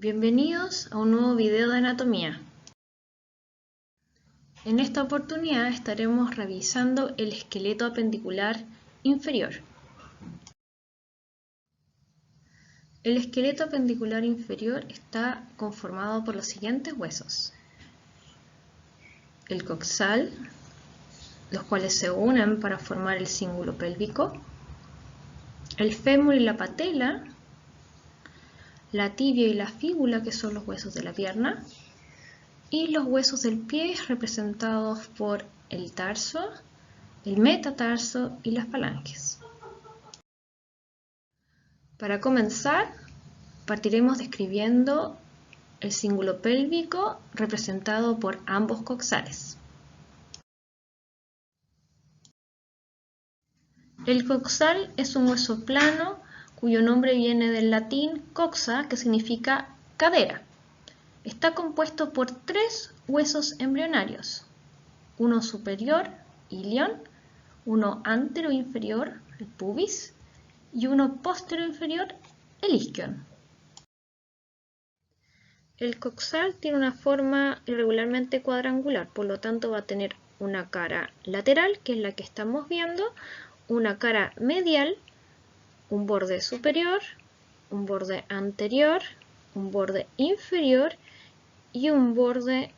Bienvenidos a un nuevo video de anatomía. En esta oportunidad estaremos revisando el esqueleto apendicular inferior. El esqueleto apendicular inferior está conformado por los siguientes huesos: el coxal, los cuales se unen para formar el cíngulo pélvico, el fémur y la patela, la tibia y la fíbula, que son los huesos de la pierna, y los huesos del pie representados por el tarso, el metatarso y las falanges. Para comenzar, partiremos describiendo el cíngulo pélvico representado por ambos coxales. El coxal es un hueso plano cuyo nombre viene del latín coxa, que significa cadera. Está compuesto por tres huesos embrionarios: uno superior, ilion, uno antero-inferior, el pubis, y uno posterior-inferior, el isquion. El coxal tiene una forma irregularmente cuadrangular, por lo tanto va a tener una cara lateral, que es la que estamos viendo, una cara medial, un borde superior, un borde anterior, un borde inferior y un borde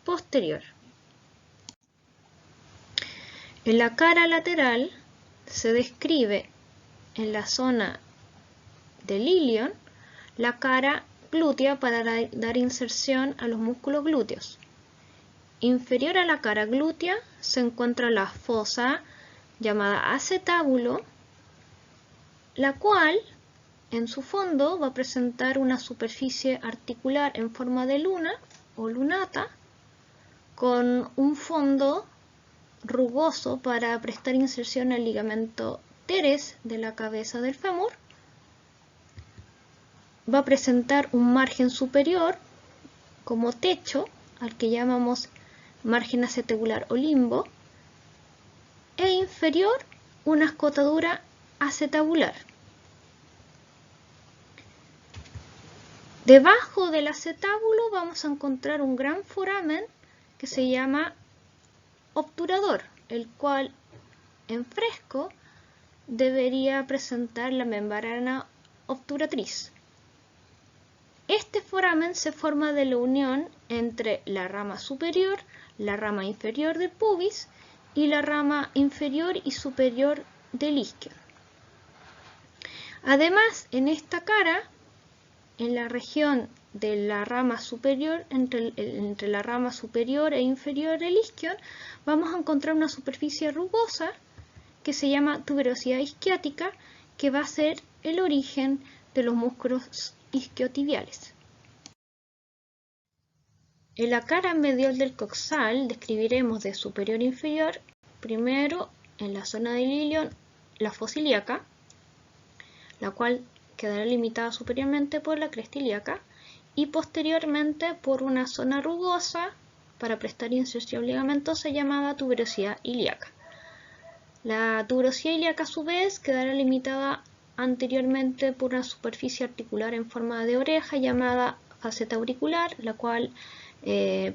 posterior. En la cara lateral se describe en la zona del ilion la cara glútea para dar inserción a los músculos glúteos. Inferior a la cara glútea se encuentra la fosa llamada acetábulo, la cual en su fondo va a presentar una superficie articular en forma de luna o lunata, con un fondo rugoso para prestar inserción al ligamento teres de la cabeza del fémur. Va a presentar un margen superior como techo, al que llamamos margen acetabular o limbo, e inferior una escotadura acetabular. Debajo del acetábulo vamos a encontrar un gran foramen que se llama obturador, el cual en fresco debería presentar la membrana obturatriz. Este foramen se forma de la unión entre la rama superior, la rama inferior del pubis y la rama inferior y superior del isquion. Además, en esta cara, en la región de la rama superior, entre la rama superior e inferior del isquion, vamos a encontrar una superficie rugosa que se llama tuberosidad isquiática, que va a ser el origen de los músculos isquiotibiales. En la cara medial del coxal describiremos de superior a inferior, primero en la zona del ilion, la fosa ilíaca, la cual quedará limitada superiormente por la cresta ilíaca, y posteriormente por una zona rugosa para prestar inserción ligamentosa llamada tuberosidad ilíaca. La tuberosidad ilíaca, a su vez, quedará limitada anteriormente por una superficie articular en forma de oreja llamada faceta auricular, la cual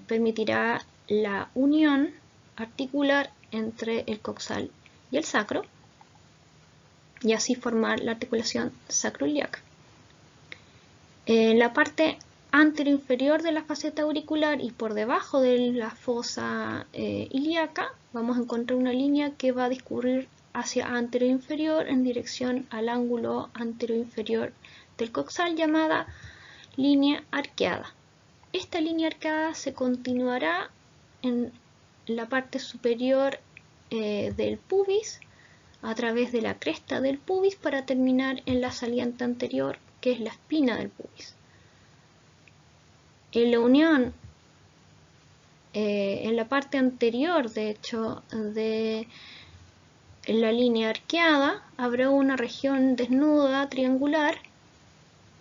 permitirá la unión articular entre el coxal y el sacro, y así formar la articulación sacroiliaca. En la parte anteroinferior de la faceta auricular y por debajo de la fosa ilíaca vamos a encontrar una línea que va a discurrir hacia anteroinferior en dirección al ángulo anteroinferior del coxal, llamada línea arqueada. Esta línea arqueada se continuará en la parte superior del pubis a través de la cresta del pubis para terminar en la saliente anterior, que es la espina del pubis. En la unión, en la parte anterior, de hecho, de la línea arqueada, habrá una región desnuda triangular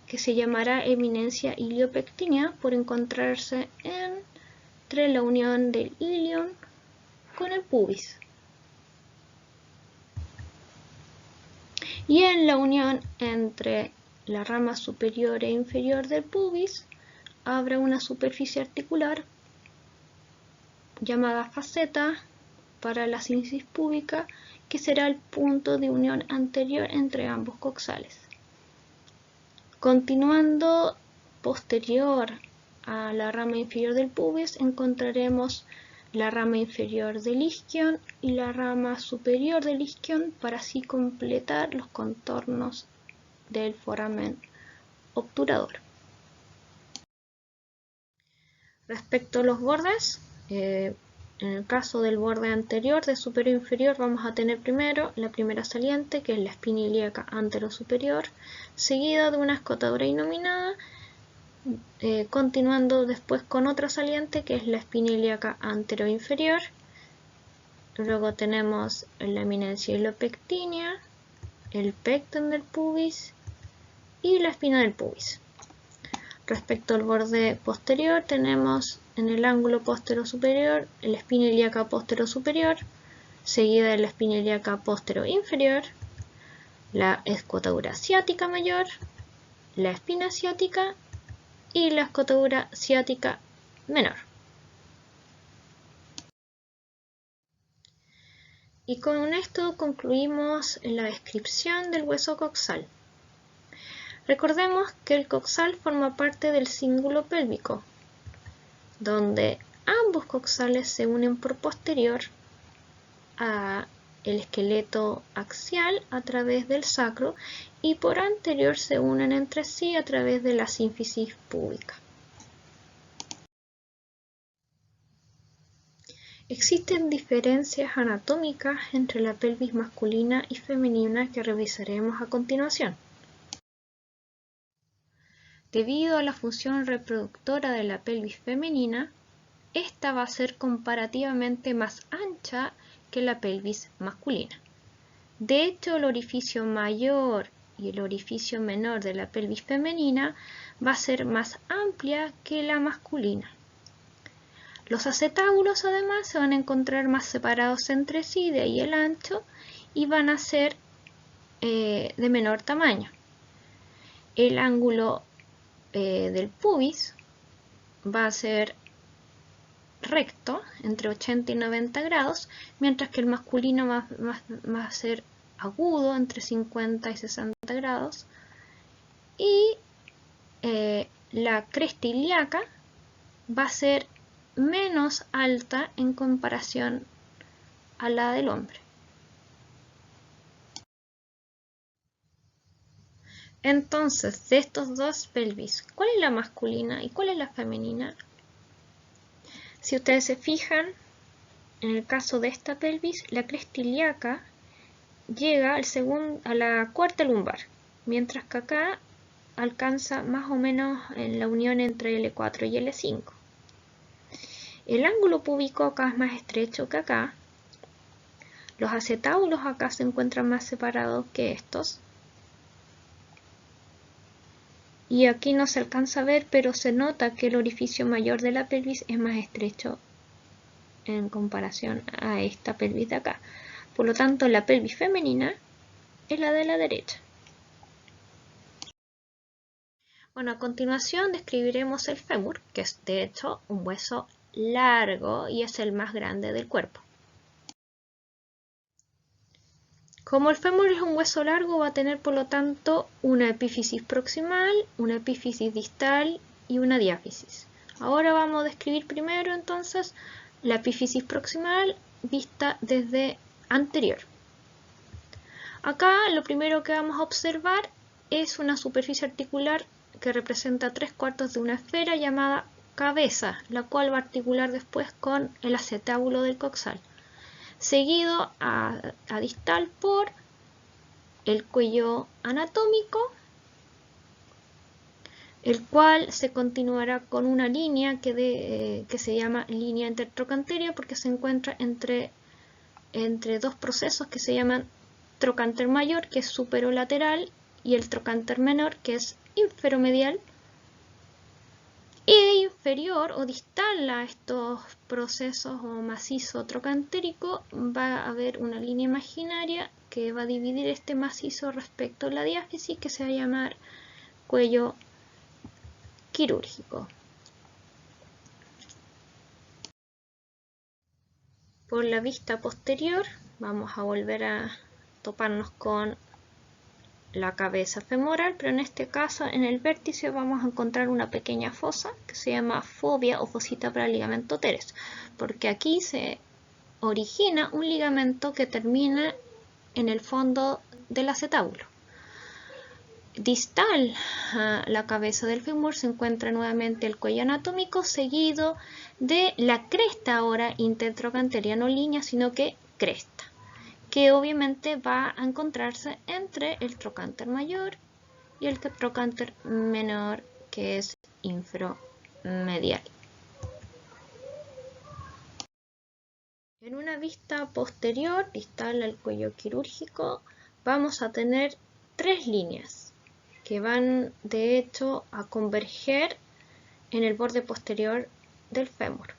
que se llamará eminencia iliopectínea por encontrarse entre la unión del ilion con el pubis. Y en la unión entre la rama superior e inferior del pubis habrá una superficie articular llamada faceta para la sínfisis púbica, que será el punto de unión anterior entre ambos coxales. Continuando posterior a la rama inferior del pubis, encontraremos la rama inferior del isquion y la rama superior del isquion, para así completar los contornos del foramen obturador. Respecto a los bordes, en el caso del borde anterior de superior e inferior vamos a tener primero la primera saliente, que es la espina ilíaca anterosuperior, seguida de una escotadura innominada, continuando después con otra saliente que es la espina ilíaca anteroinferior. Luego tenemos la eminencia hilopectínea, el pecten del pubis y la espina del pubis. Respecto al borde posterior, tenemos en el ángulo postero superior la espina ilíaca postero superior, seguida de la espina ilíaca postero inferior, la escotadura ciática mayor, la espina ciática y la escotadura ciática menor. Y con esto concluimos la descripción del hueso coxal. Recordemos que el coxal forma parte del cíngulo pélvico, donde ambos coxales se unen por posterior a el esqueleto axial a través del sacro y por anterior se unen entre sí a través de la sínfisis púbica. Existen diferencias anatómicas entre la pelvis masculina y femenina que revisaremos a continuación. Debido a la función reproductora de la pelvis femenina, esta va a ser comparativamente más ancha que la pelvis masculina. De hecho, el orificio mayor y el orificio menor de la pelvis femenina va a ser más amplia que la masculina. Los acetábulos además se van a encontrar más separados entre sí, de ahí el ancho, y van a ser de menor tamaño. El ángulo del pubis va a ser recto, entre 80 y 90 grados, mientras que el masculino va a ser agudo, entre 50 y 60 grados, y la cresta ilíaca va a ser menos alta en comparación a la del hombre. Entonces, de estos dos pelvis, ¿cuál es la masculina y cuál es la femenina? Si ustedes se fijan, en el caso de esta pelvis, la cresta ilíaca llega a la cuarta lumbar, mientras que acá alcanza más o menos en la unión entre L4 y L5. El ángulo púbico acá es más estrecho que acá. Los acetábulos acá se encuentran más separados que estos. Y aquí no se alcanza a ver, pero se nota que el orificio mayor de la pelvis es más estrecho en comparación a esta pelvis de acá. Por lo tanto, la pelvis femenina es la de la derecha. Bueno, a continuación describiremos el fémur, que es de hecho un hueso largo y es el más grande del cuerpo. Como el fémur es un hueso largo, va a tener por lo tanto una epífisis proximal, una epífisis distal y una diáfisis. Ahora vamos a describir primero entonces la epífisis proximal vista desde anterior. Acá lo primero que vamos a observar es una superficie articular que representa 3/4 de una esfera llamada cabeza, la cual va a articular después con el acetábulo del coxal, seguido a distal por el cuello anatómico, el cual se continuará con una línea que se llama línea intertrocanteria porque se encuentra entre dos procesos que se llaman trocánter mayor, que es superolateral, y el trocánter menor, que es inferomedial. Y inferior o distal a estos procesos o macizo trocantérico va a haber una línea imaginaria que va a dividir este macizo respecto a la diáfisis, que se va a llamar cuello quirúrgico. por la vista posterior vamos a volver a toparnos con la cabeza femoral, pero en este caso en el vértice vamos a encontrar una pequeña fosa que se llama fobia o fosita para el ligamento teres, porque aquí se origina un ligamento que termina en el fondo del acetábulo. Distal a la cabeza del fémur se encuentra nuevamente el cuello anatómico, seguido de la cresta ahora intertrocánter, no línea, sino que cresta, que obviamente va a encontrarse entre el trocánter mayor y el trocánter menor, que es infromedial. En una vista posterior, distal al cuello quirúrgico, vamos a tener tres líneas que van de hecho a converger en el borde posterior del fémur.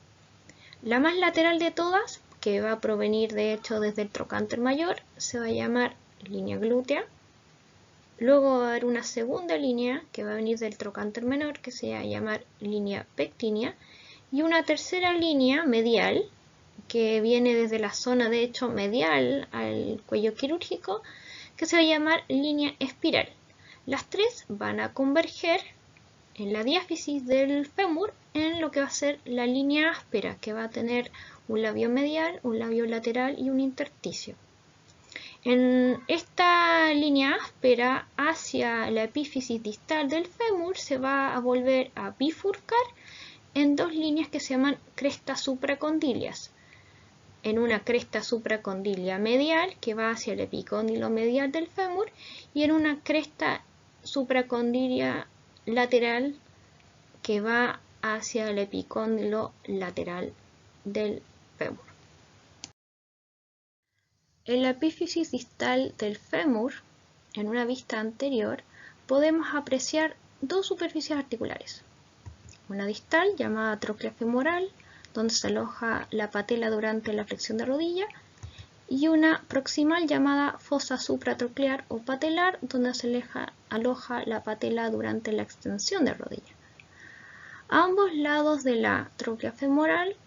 La más lateral de todas, que va a provenir de hecho desde el trocánter mayor, se va a llamar línea glútea. Luego va a haber una segunda línea que va a venir del trocánter menor, que se va a llamar línea pectínea, y una tercera línea medial que viene desde la zona de hecho medial al cuello quirúrgico, que se va a llamar línea espiral. Las tres van a converger en la diáfisis del fémur en lo que va a ser la línea áspera, que va a tener un labio medial, un labio lateral y un intersticio. En esta línea áspera hacia la epífisis distal del fémur se va a volver a bifurcar en dos líneas que se llaman crestas supracondilias. En una cresta supracondilia medial que va hacia el epicóndilo medial del fémur y en una cresta supracondilia lateral que va hacia el epicóndilo lateral del fémur. En la epífisis distal del fémur, en una vista anterior, podemos apreciar dos superficies articulares. Una distal llamada tróclea femoral, donde se aloja la patela durante la flexión de rodilla, y una proximal llamada fosa supratroclear o patelar, donde se aloja la patela durante la extensión de rodilla. A ambos lados de la tróclea femoral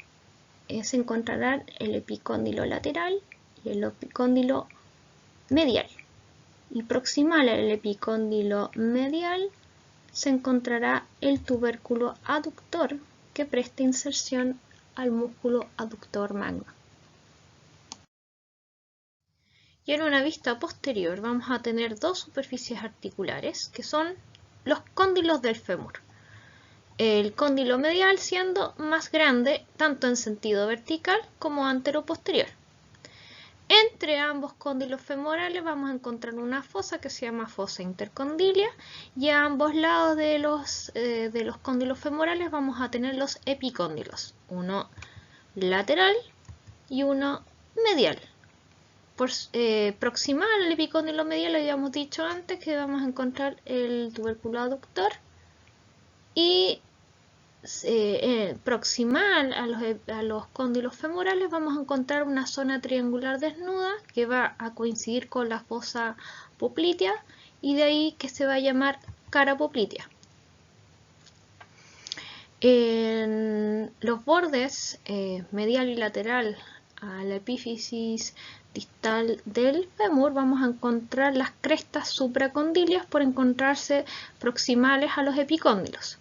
se encontrarán el epicóndilo lateral y el epicóndilo medial. Y proximal al epicóndilo medial se encontrará el tubérculo aductor que presta inserción al músculo aductor magno. Y en una vista posterior vamos a tener dos superficies articulares que son los cóndilos del fémur. El cóndilo medial siendo más grande tanto en sentido vertical como antero-posterior. Entre ambos cóndilos femorales vamos a encontrar una fosa que se llama fosa intercondilia y a ambos lados de los cóndilos femorales vamos a tener los epicóndilos, uno lateral y uno medial. Por proximal al epicóndilo medial habíamos dicho antes que vamos a encontrar el tubérculo aductor y proximal a los cóndilos femorales vamos a encontrar una zona triangular desnuda que va a coincidir con la fosa poplitea y de ahí que se va a llamar cara poplitea. En los bordes medial y lateral a la epífisis distal del fémur vamos a encontrar las crestas supracondilias por encontrarse proximales a los epicóndilos.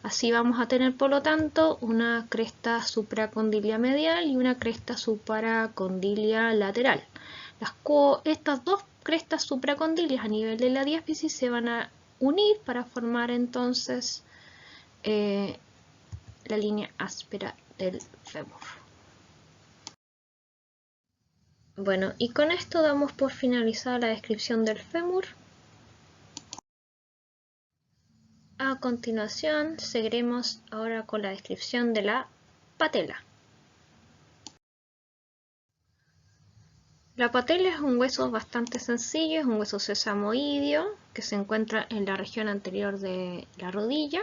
Así vamos a tener por lo tanto una cresta supracondilia medial y una cresta supracondilia lateral. Estas dos crestas supracondilias a nivel de la diáfisis se van a unir para formar entonces la línea áspera del fémur. Bueno, y con esto damos por finalizada la descripción del fémur. A continuación, seguiremos ahora con la descripción de la patela. La patela es un hueso bastante sencillo, es un hueso sesamoideo que se encuentra en la región anterior de la rodilla.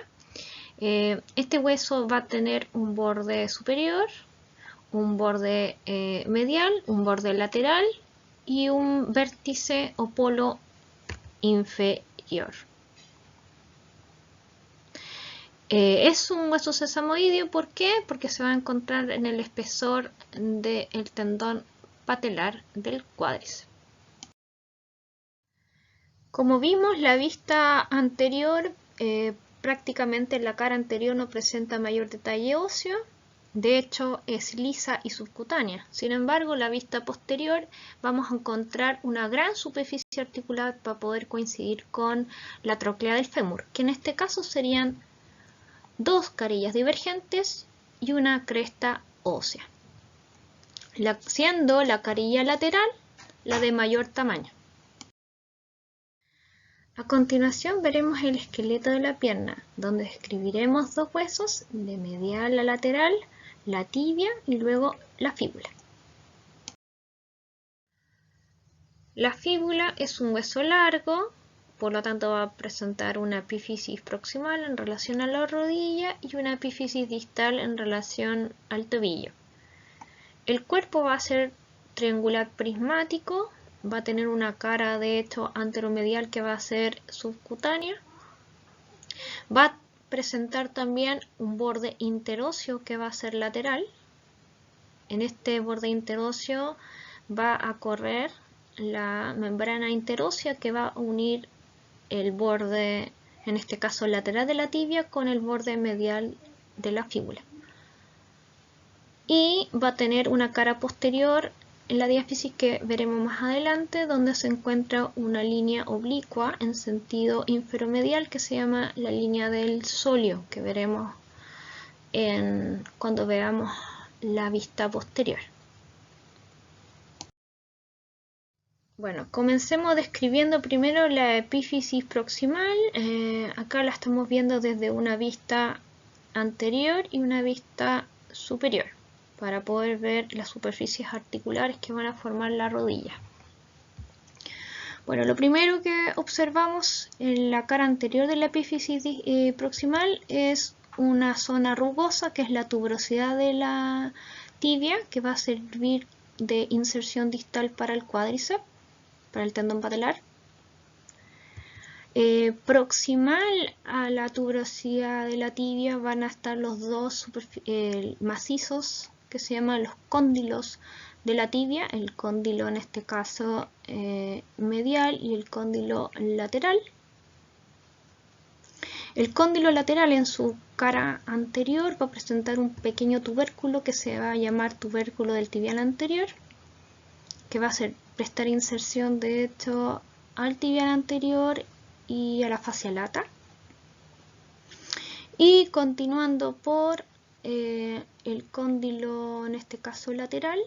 Este hueso va a tener un borde superior, un borde medial, un borde lateral y un vértice o polo inferior. Es un hueso sesamoideo, ¿por qué? Porque se va a encontrar en el espesor del tendón patelar del cuádriceps. Como vimos, la vista anterior, prácticamente la cara anterior no presenta mayor detalle óseo. De hecho, es lisa y subcutánea. Sin embargo, la vista posterior vamos a encontrar una gran superficie articular para poder coincidir con la tróclea del fémur, que en este caso serían dos carillas divergentes y una cresta ósea, siendo la carilla lateral la de mayor tamaño. A continuación veremos el esqueleto de la pierna, donde describiremos dos huesos, de medial a lateral, la tibia y luego la fíbula. La fíbula es un hueso largo, por lo tanto va a presentar una epífisis proximal en relación a la rodilla y una epífisis distal en relación al tobillo. El cuerpo va a ser triangular prismático, va a tener una cara de hecho anteromedial que va a ser subcutánea. Va a presentar también un borde interóseo que va a ser lateral. En este borde interóseo va a correr la membrana interósea que va a unir el borde, en este caso lateral de la tibia, con el borde medial de la fíbula. Y va a tener una cara posterior en la diáfisis que veremos más adelante, donde se encuentra una línea oblicua en sentido inferomedial que se llama la línea del solio, que veremos cuando veamos la vista posterior. Bueno, comencemos describiendo primero la epífisis proximal. Acá la estamos viendo desde una vista anterior y una vista superior, para poder ver las superficies articulares que van a formar la rodilla. Bueno, lo primero que observamos en la cara anterior de la epífisis proximal es una zona rugosa, que es la tuberosidad de la tibia, que va a servir de inserción distal para el cuádriceps, para el tendón patelar. Proximal a la tuberosidad de la tibia van a estar los dos macizos que se llaman los cóndilos de la tibia, el cóndilo en este caso medial y el cóndilo lateral. El cóndilo lateral en su cara anterior va a presentar un pequeño tubérculo que se va a llamar tubérculo del tibial anterior, que va a prestar inserción de hecho al tibial anterior y a la fascia lata. Y continuando por el cóndilo, en este caso lateral,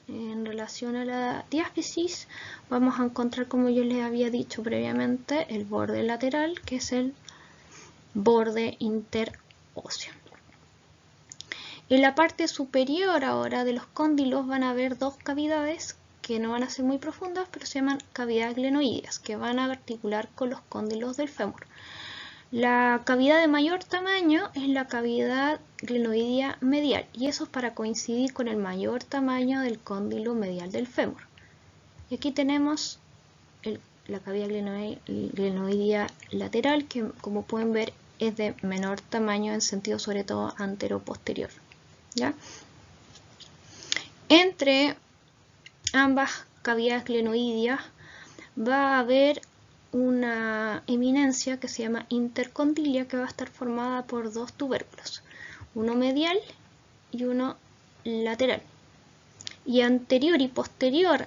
en relación a la diáfisis, vamos a encontrar, como yo les había dicho previamente, el borde lateral, que es el borde interóseo. En la parte superior ahora de los cóndilos van a haber dos cavidades que no van a ser muy profundas, pero se llaman cavidades glenoideas, que van a articular con los cóndilos del fémur. La cavidad de mayor tamaño es la cavidad glenoidea medial, y eso es para coincidir con el mayor tamaño del cóndilo medial del fémur. Y aquí tenemos la cavidad glenoidea lateral, que como pueden ver es de menor tamaño en sentido sobre todo antero-posterior. ¿Ya? Entre ambas cavidades glenoideas va a haber una eminencia que se llama intercondilia, que va a estar formada por dos tubérculos, uno medial y uno lateral. Y anterior y posterior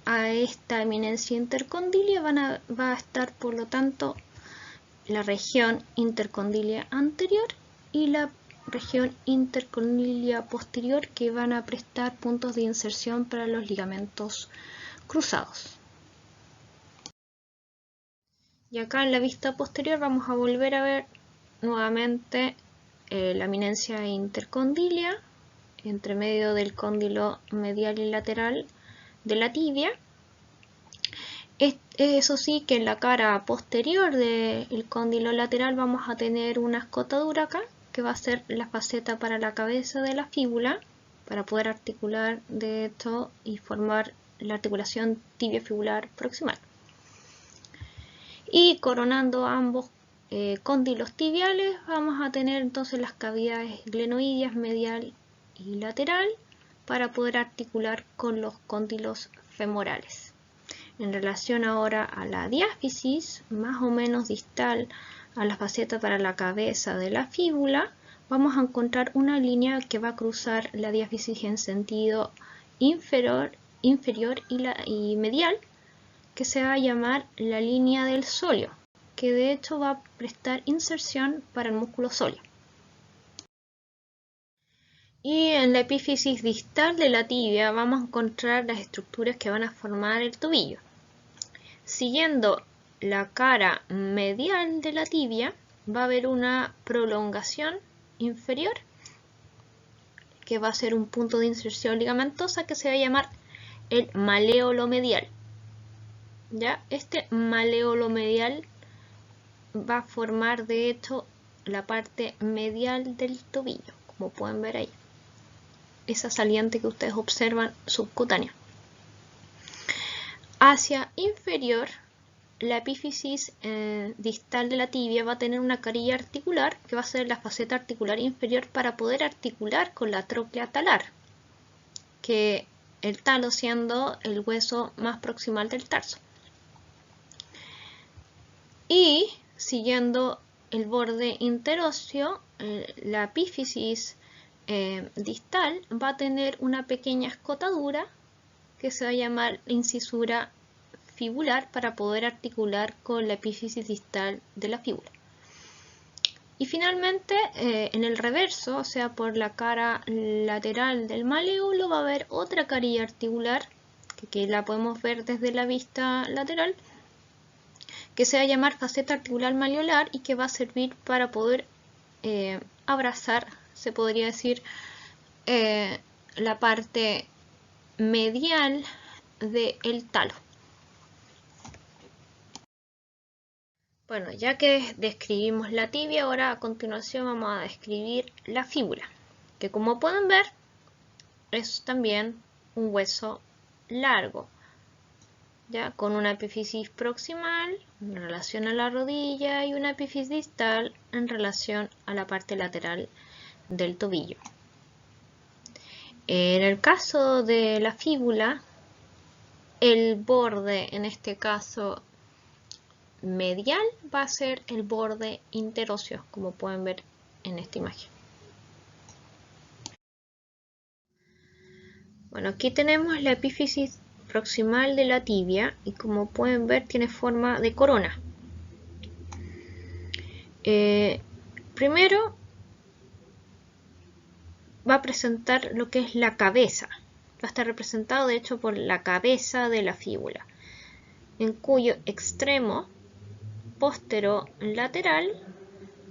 a esta eminencia intercondilia va a estar, por lo tanto, la región intercondilia anterior y la región intercondilia posterior, que van a prestar puntos de inserción para los ligamentos cruzados. Y acá en la vista posterior vamos a volver a ver nuevamente la eminencia intercondilia entre medio del cóndilo medial y lateral de la tibia. Eso sí, que en la cara posterior del cóndilo lateral vamos a tener una escotadura acá, que va a ser la faceta para la cabeza de la fíbula, para poder articular de esto y formar la articulación tibio-fibular proximal. Y coronando ambos cóndilos tibiales vamos a tener entonces las cavidades glenoideas medial y lateral para poder articular con los cóndilos femorales. En relación ahora a la diáfisis, más o menos distal a la faceta para la cabeza de la fíbula, vamos a encontrar una línea que va a cruzar la diáfisis en sentido inferior y medial, que se va a llamar la línea del sóleo, que de hecho va a prestar inserción para el músculo sóleo. Y en la epífisis distal de la tibia vamos a encontrar las estructuras que van a formar el tobillo. Siguiendo la cara medial de la tibia va a haber una prolongación inferior que va a ser un punto de inserción ligamentosa que se va a llamar el maléolo medial. ¿Ya? Este maléolo medial va a formar de hecho la parte medial del tobillo, como pueden ver ahí. Esa saliente que ustedes observan subcutánea. Hacia inferior, la epífisis distal de la tibia va a tener una carilla articular que va a ser la faceta articular inferior para poder articular con la tróclea talar, que el talo siendo el hueso más proximal del tarso. Y siguiendo el borde interóseo, la epífisis distal va a tener una pequeña escotadura que se va a llamar incisura fibular para poder articular con la epífisis distal de la fíbula. Y finalmente en el reverso, o sea por la cara lateral del maléolo, va a haber otra carilla articular que la podemos ver desde la vista lateral, que se va a llamar faceta articular maleolar y que va a servir para poder abrazar, se podría decir, la parte medial del talo. Bueno, ya que describimos la tibia, ahora a continuación vamos a describir la fíbula, que como pueden ver es también un hueso largo, ya con una epífisis proximal en relación a la rodilla y una epífisis distal en relación a la parte lateral del tobillo. En el caso de la fíbula, el borde, en este caso medial, va a ser el borde interóseo, como pueden ver en esta imagen. Bueno, aquí tenemos la epífisis proximal de la tibia y como pueden ver tiene forma de corona. Primero va a presentar lo que es la cabeza. Va a estar representado de hecho por la cabeza de la fíbula, en cuyo extremo posterolateral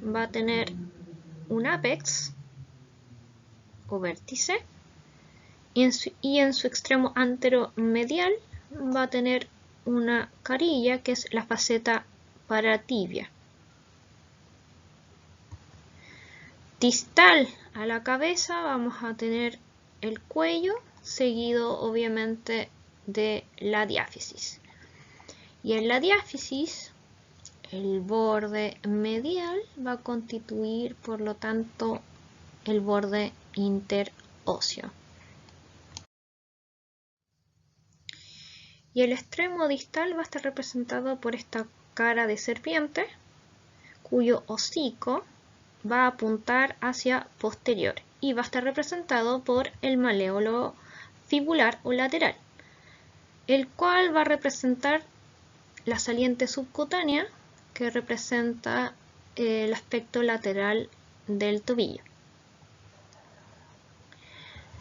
va a tener un ápex o vértice y en su extremo anteromedial va a tener una carilla que es la faceta paratibia. Distal a la cabeza vamos a tener el cuello, seguido obviamente de la diáfisis. Y en la diáfisis, el borde medial va a constituir, por lo tanto, el borde interóseo. Y el extremo distal va a estar representado por esta cara de serpiente, cuyo hocico va a apuntar hacia posterior y va a estar representado por el maléolo fibular o lateral, el cual va a representar la saliente subcutánea que representa el aspecto lateral del tobillo.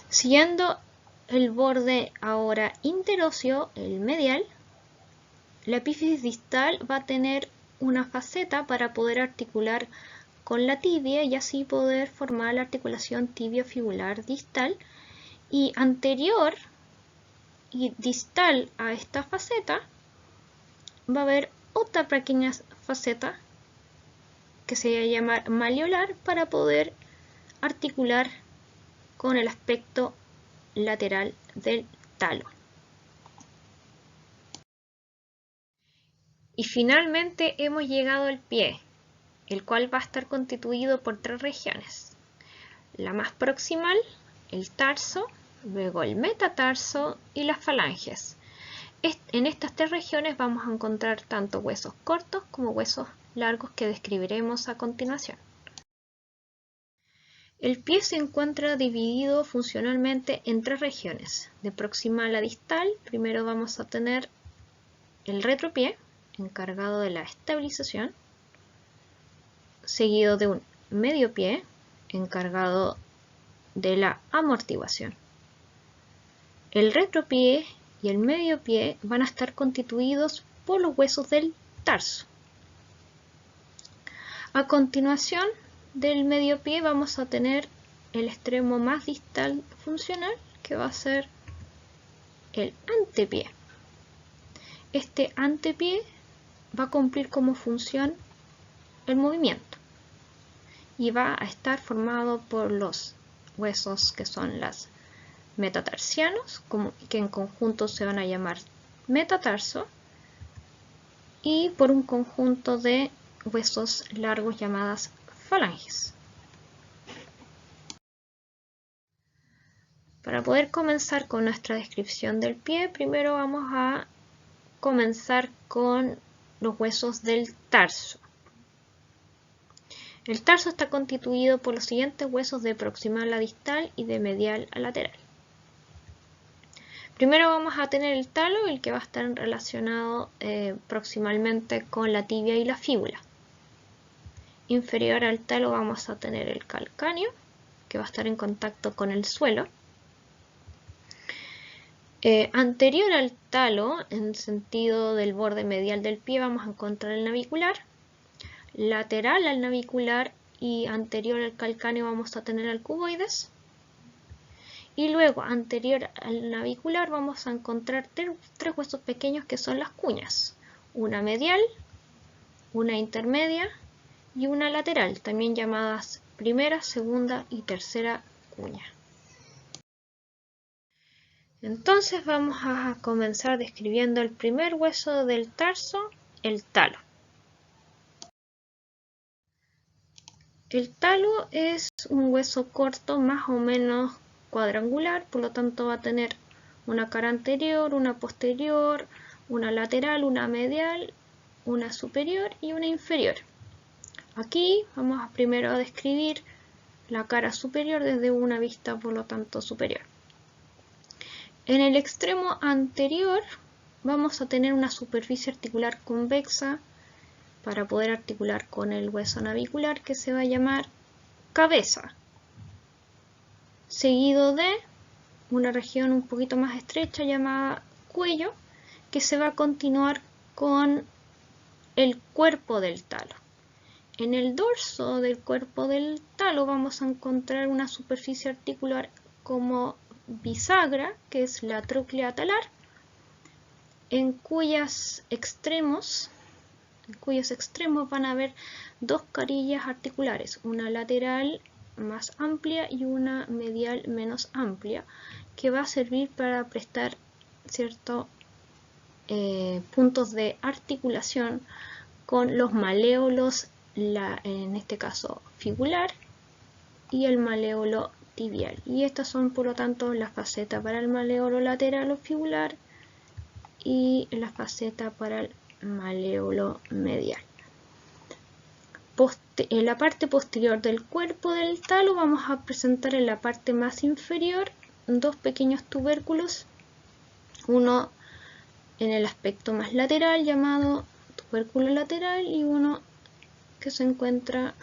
Siguiendo el borde ahora interóseo, el medial, la epífisis distal va a tener una faceta para poder articular con la tibia y así poder formar la articulación tibio-fibular distal, y anterior y distal a esta faceta va a haber otra pequeña faceta que se va a llamar maleolar para poder articular con el aspecto lateral del talo. Y finalmente hemos llegado al pie, el cual va a estar constituido por 3 regiones. La más proximal, el tarso, luego el metatarso y las falanges. En estas 3 regiones vamos a encontrar tanto huesos cortos como huesos largos que describiremos a continuación. El pie se encuentra dividido funcionalmente en 3 regiones. De proximal a distal, primero vamos a tener el retropié, encargado de la estabilización, seguido de un medio pie, encargado de la amortiguación. El retropié y el medio pie van a estar constituidos por los huesos del tarso. A continuación del medio pie vamos a tener el extremo más distal funcional, que va a ser el antepié. Este antepié va a cumplir como función el movimiento y va a estar formado por los huesos que son las metatarsianos, que en conjunto se van a llamar metatarso, y por un conjunto de huesos largos llamadas falanges. Para poder comenzar con nuestra descripción del pie, primero vamos a comenzar con los huesos del tarso. El tarso está constituido por los siguientes huesos de proximal a distal y de medial a lateral. Primero vamos a tener el talo, el que va a estar relacionado proximalmente con la tibia y la fíbula. Inferior al talo vamos a tener el calcáneo, que va a estar en contacto con el suelo. Anterior al talo, en el sentido del borde medial del pie, vamos a encontrar el navicular. Lateral al navicular y anterior al calcáneo vamos a tener el cuboides. Y luego, anterior al navicular, vamos a encontrar 3 huesos pequeños que son las cuñas. Una medial, una intermedia y una lateral, también llamadas primera, segunda y tercera cuña. Entonces vamos a comenzar describiendo el primer hueso del tarso, el talo. El talo es un hueso corto más o menos cuadrangular, por lo tanto va a tener una cara anterior, una posterior, una lateral, una medial, una superior y una inferior. Aquí vamos primero a describir la cara superior desde una vista, por lo tanto, superior. En el extremo anterior vamos a tener una superficie articular convexa para poder articular con el hueso navicular, que se va a llamar cabeza, seguido de una región un poquito más estrecha llamada cuello, que se va a continuar con el cuerpo del talo. En el dorso del cuerpo del talo vamos a encontrar una superficie articular como bisagra, que es la tróclea talar, en cuyos extremos van a haber 2 carillas articulares, una lateral más amplia y una medial menos amplia, que va a servir para prestar ciertos puntos de articulación con los maléolos, en este caso fibular, y el maléolo tibial. Y estas son, por lo tanto, la faceta para el maléolo lateral o fibular y la faceta para el maléolo medial. En la parte posterior del cuerpo del talo vamos a presentar en la parte más inferior 2 pequeños tubérculos, uno en el aspecto más lateral llamado tubérculo lateral y uno que se encuentra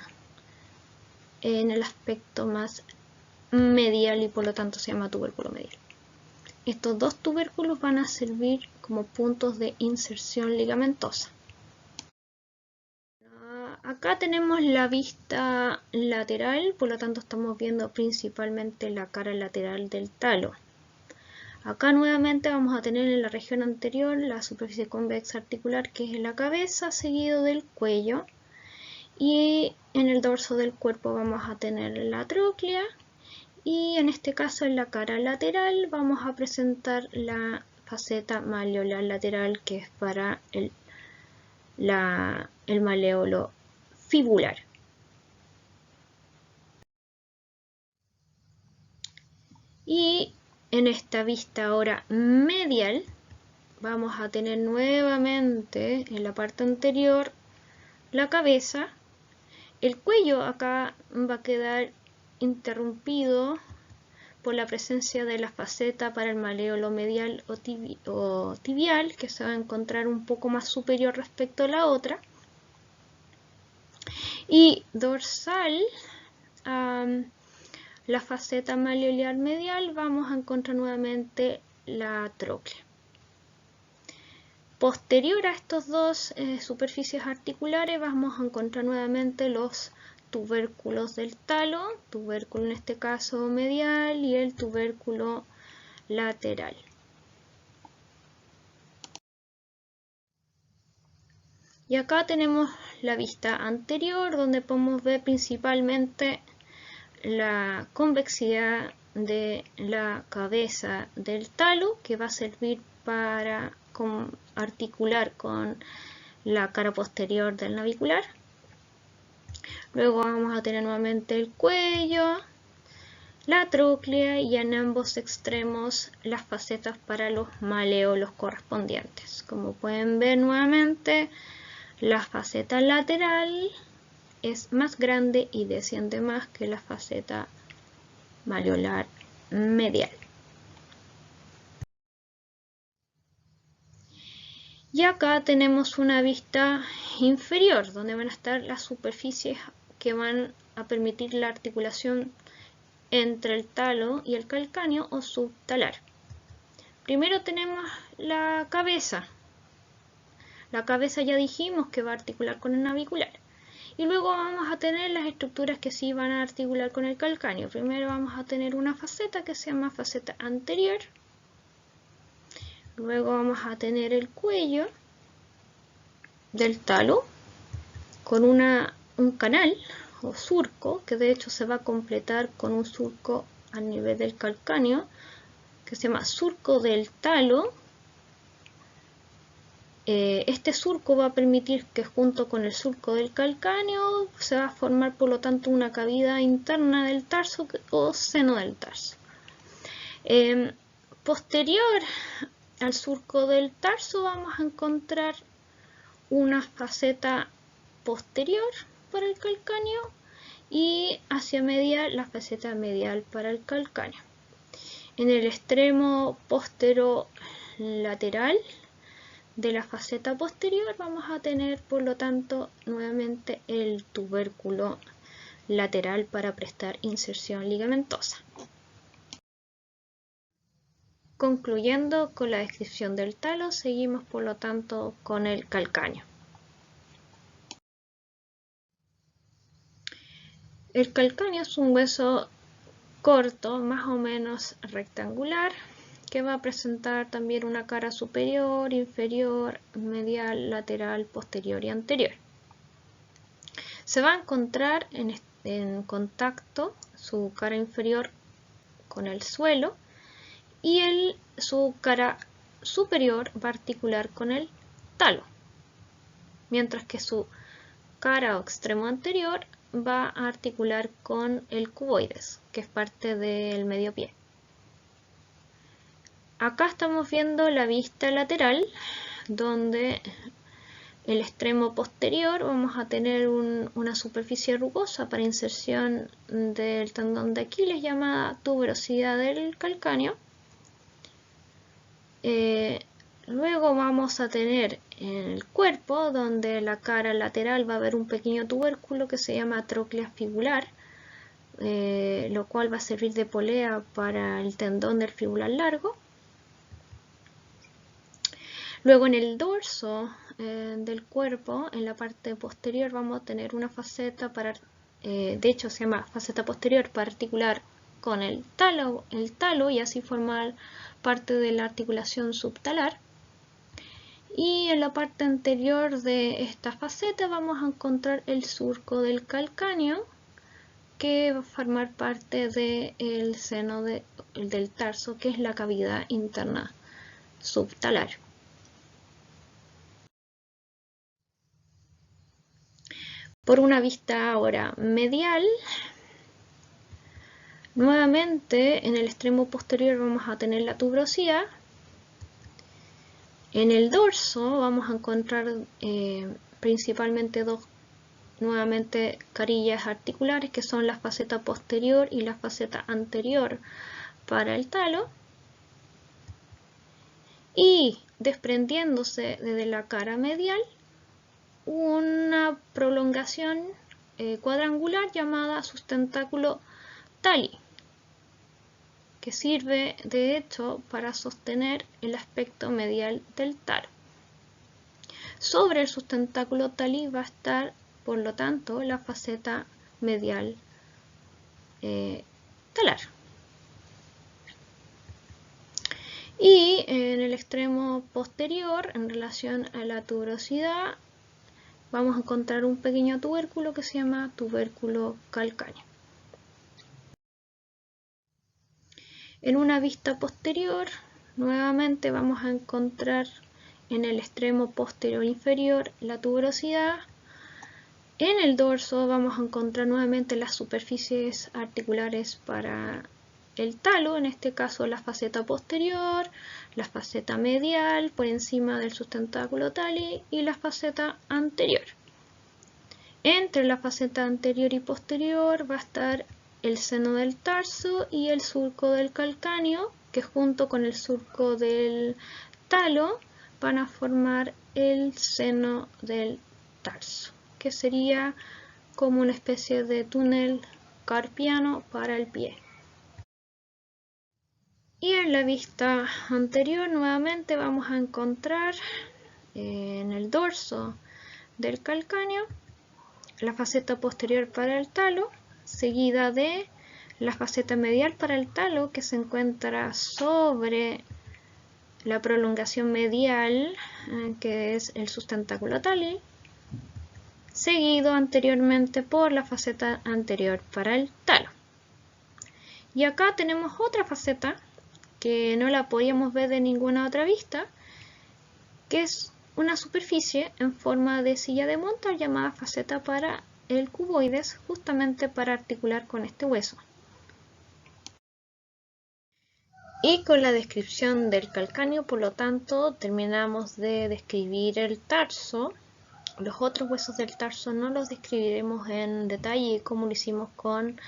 en el aspecto más medial y por lo tanto se llama tubérculo medial. Estos 2 tubérculos van a servir como puntos de inserción ligamentosa. Acá tenemos la vista lateral, por lo tanto estamos viendo principalmente la cara lateral del talo. Acá nuevamente vamos a tener en la región anterior la superficie convexa articular, que es la cabeza, seguido del cuello, y en el dorso del cuerpo vamos a tener la tróclea, y en este caso en la cara lateral vamos a presentar la faceta maleolar lateral, que es para el maléolo fibular. Y en esta vista ahora medial vamos a tener nuevamente en la parte anterior la cabeza. El cuello acá va a quedar interrumpido por la presencia de la faceta para el maleolo medial o tibial, que se va a encontrar un poco más superior respecto a la otra. Y dorsal, la faceta maleolar medial, vamos a encontrar nuevamente la tróclea. Posterior a estos dos superficies articulares vamos a encontrar nuevamente los tubérculos del talo, tubérculo en este caso medial y el tubérculo lateral. Y acá tenemos la vista anterior, donde podemos ver principalmente la convexidad de la cabeza del talo, que va a servir para articular con la cara posterior del navicular. Luego vamos a tener nuevamente el cuello, la tróclea y en ambos extremos las facetas para los maleolos correspondientes. Como pueden ver nuevamente, la faceta lateral es más grande y desciende más que la faceta maleolar medial. Y acá tenemos una vista inferior, donde van a estar las superficies que van a permitir la articulación entre el talo y el calcáneo o subtalar. Primero tenemos la cabeza. La cabeza ya dijimos que va a articular con el navicular. Y luego vamos a tener las estructuras que sí van a articular con el calcáneo. Primero vamos a tener una faceta que se llama faceta anterior. Luego vamos a tener el cuello del talo con un canal o surco, que de hecho se va a completar con un surco a nivel del calcáneo, que se llama surco del talo. Este surco va a permitir que junto con el surco del calcáneo se va a formar por lo tanto una cavidad interna del tarso o seno del tarso. Posterior al surco del tarso vamos a encontrar una faceta posterior para el calcáneo y hacia medial la faceta medial para el calcáneo. En el extremo posterolateral de la faceta posterior vamos a tener por lo tanto nuevamente el tubérculo lateral para prestar inserción ligamentosa. Concluyendo con la descripción del talo, seguimos por lo tanto con el calcáneo. El calcáneo es un hueso corto, más o menos rectangular, que va a presentar también una cara superior, inferior, medial, lateral, posterior y anterior. Se va a encontrar en contacto su cara inferior con el suelo y su cara superior va a articular con el talo, mientras que su cara o extremo anterior va a articular con el cuboides, que es parte del medio pie. Acá estamos viendo la vista lateral, donde el extremo posterior vamos a tener una superficie rugosa para inserción del tendón de Aquiles llamada tuberosidad del calcáneo. Luego vamos a tener en el cuerpo, donde la cara lateral va a haber un pequeño tubérculo que se llama tróclea fibular, lo cual va a servir de polea para el tendón del fibular largo. Luego en el dorso del cuerpo, en la parte posterior, vamos a tener una faceta de hecho se llama faceta posterior para articular con el talo y así formar parte de la articulación subtalar. Y en la parte anterior de esta faceta vamos a encontrar el surco del calcáneo, que va a formar parte del seno del tarso, que es la cavidad interna subtalar. Por una vista ahora medial, nuevamente en el extremo posterior vamos a tener la tuberosidad. En el dorso vamos a encontrar principalmente dos nuevamente carillas articulares, que son la faceta posterior y la faceta anterior para el talo. Y desprendiéndose desde la cara medial, una prolongación cuadrangular llamada sustentáculo tali, que sirve de hecho para sostener el aspecto medial del talo. Sobre el sustentáculo tali va a estar, por lo tanto, la faceta medial talar. Y en el extremo posterior, en relación a la tuberosidad, vamos a encontrar un pequeño tubérculo que se llama tubérculo calcáneo. En una vista posterior, nuevamente vamos a encontrar en el extremo posterior inferior la tuberosidad. En el dorso vamos a encontrar nuevamente las superficies articulares para el talo, en este caso la faceta posterior, la faceta medial por encima del sustentáculo tali y la faceta anterior. Entre la faceta anterior y posterior va a estar el seno del tarso y el surco del calcáneo, que junto con el surco del talo van a formar el seno del tarso, que sería como una especie de túnel carpiano para el pie. Y en la vista anterior nuevamente vamos a encontrar en el dorso del calcáneo la faceta posterior para el talo, seguida de la faceta medial para el talo, que se encuentra sobre la prolongación medial, que es el sustentáculo tali, seguido anteriormente por la faceta anterior para el talo. Y acá tenemos otra faceta que no la podíamos ver de ninguna otra vista, que es una superficie en forma de silla de montar llamada faceta para el cuboides, justamente para articular con este hueso. Y con la descripción del calcáneo, por lo tanto, terminamos de describir el tarso. Los otros huesos del tarso no los describiremos en detalle como lo hicimos con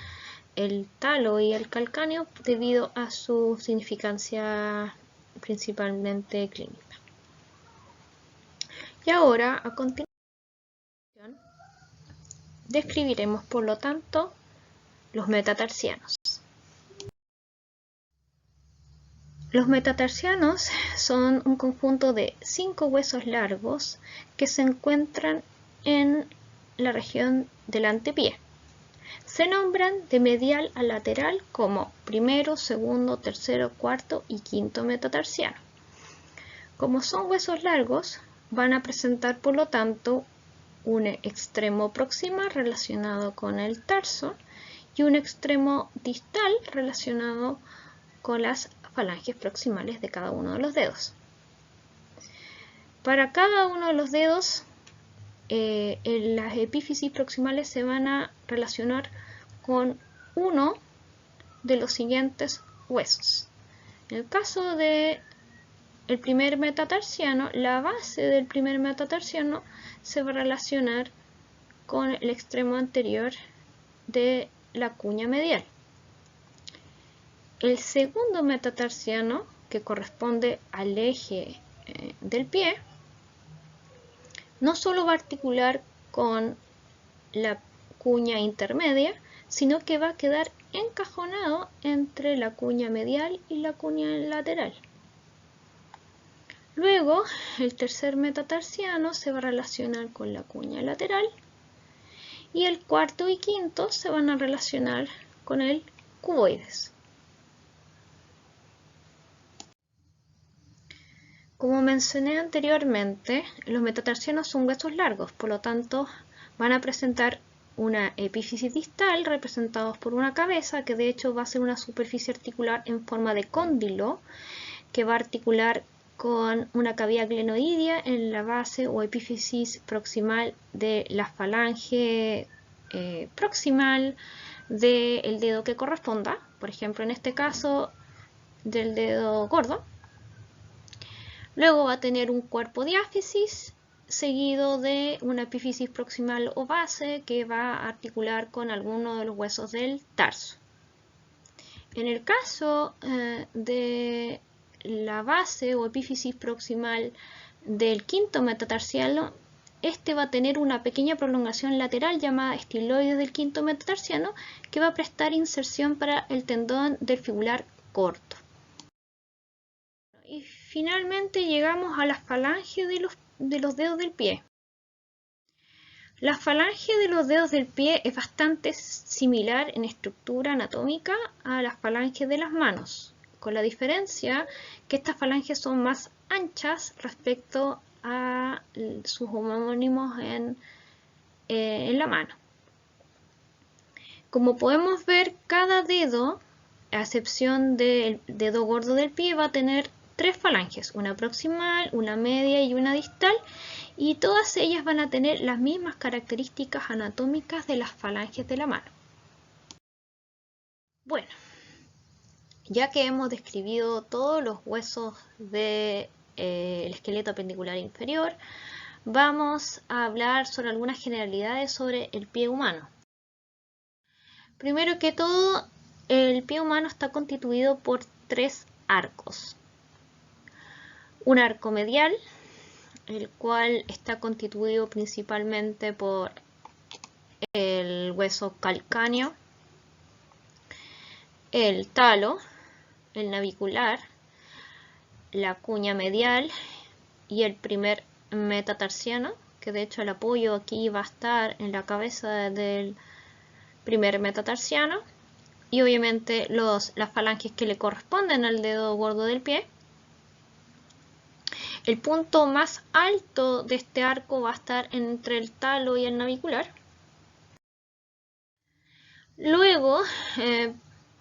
el talo y el calcáneo debido a su significancia principalmente clínica. Y ahora, a continuación, describiremos por lo tanto los metatarsianos. Los metatarsianos son un conjunto de 5 huesos largos que se encuentran en la región del antepié. Se nombran de medial a lateral como primero, segundo, tercero, cuarto y quinto metatarsiano. Como son huesos largos, van a presentar por lo tanto un extremo proximal relacionado con el tarso y un extremo distal relacionado con las falanges proximales de cada uno de los dedos. Para cada uno de los dedos, las epífisis proximales se van a relacionar con uno de los siguientes huesos. En el caso de el primer metatarsiano, la base del primer metatarsiano se va a relacionar con el extremo anterior de la cuña medial. El segundo metatarsiano, que corresponde al eje del pie, no solo va a articular con la cuña intermedia, sino que va a quedar encajonado entre la cuña medial y la cuña lateral. Luego, el tercer metatarsiano se va a relacionar con la cuña lateral y el cuarto y quinto se van a relacionar con el cuboides. Como mencioné anteriormente, los metatarsianos son huesos largos, por lo tanto van a presentar una epífisis distal representados por una cabeza, que de hecho va a ser una superficie articular en forma de cóndilo, que va a articular con una cavidad glenoidea en la base o epífisis proximal de la falange proximal del dedo que corresponda, por ejemplo en este caso del dedo gordo. Luego va a tener un cuerpo diáfisis seguido de una epífisis proximal o base que va a articular con alguno de los huesos del tarso. En el caso de la base o epífisis proximal del quinto metatarsiano, este va a tener una pequeña prolongación lateral llamada estiloide del quinto metatarsiano que va a prestar inserción para el tendón del fibular corto. Y finalmente llegamos a las falanges de los dedos del pie. La falange de los dedos del pie es bastante similar en estructura anatómica a las falanges de las manos, con la diferencia que estas falanges son más anchas respecto a sus homónimos en la mano. Como podemos ver, cada dedo, a excepción del dedo gordo del pie, va a tener 3 falanges, una proximal, una media y una distal, y todas ellas van a tener las mismas características anatómicas de las falanges de la mano. Bueno, ya que hemos descrito todos los huesos del esqueleto apendicular inferior, vamos a hablar sobre algunas generalidades sobre el pie humano. Primero que todo, el pie humano está constituido por 3 arcos. Un arco medial, el cual está constituido principalmente por el hueso calcáneo, el talo, el navicular, la cuña medial y el primer metatarsiano, que de hecho el apoyo aquí va a estar en la cabeza del primer metatarsiano, y obviamente las falanges que le corresponden al dedo gordo del pie. El punto más alto de este arco va a estar entre el talo y el navicular. Luego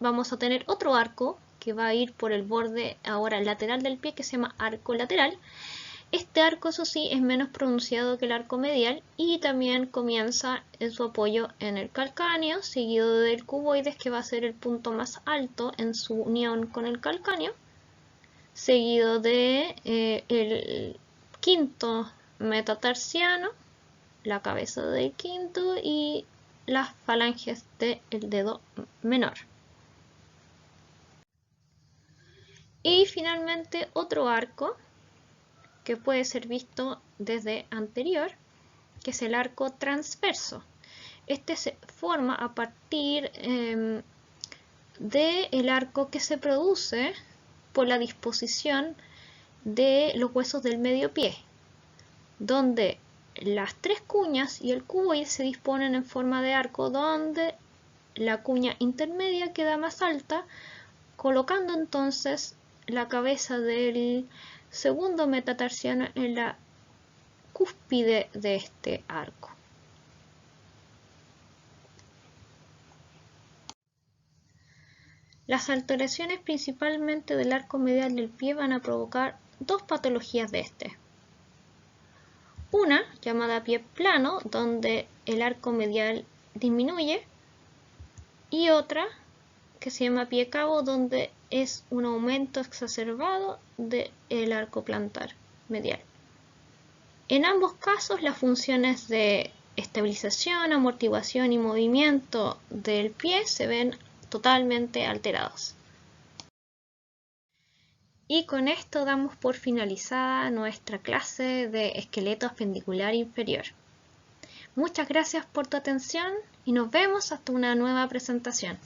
vamos a tener otro arco que va a ir por el borde ahora lateral del pie, que se llama arco lateral. Este arco, eso sí, es menos pronunciado que el arco medial y también comienza en su apoyo en el calcáneo, seguido del cuboides, que va a ser el punto más alto en su unión con el calcáneo, seguido de el quinto metatarsiano, la cabeza del quinto y las falanges del dedo menor. Y finalmente otro arco que puede ser visto desde anterior, que es el arco transverso. Este se forma a partir del arco que se produce por la disposición de los huesos del medio pie, donde las 3 cuñas y el cuboide se disponen en forma de arco, donde la cuña intermedia queda más alta, colocando entonces la cabeza del segundo metatarsiano en la cúspide de este arco. Las alteraciones principalmente del arco medial del pie van a provocar 2 patologías de este. Una llamada pie plano, donde el arco medial disminuye, y otra que se llama pie cabo, donde es un aumento exacerbado del arco plantar medial. En ambos casos, las funciones de estabilización, amortiguación y movimiento del pie se ven totalmente alterados. Y con esto damos por finalizada nuestra clase de esqueleto apendicular inferior. Muchas gracias por tu atención y nos vemos hasta una nueva presentación.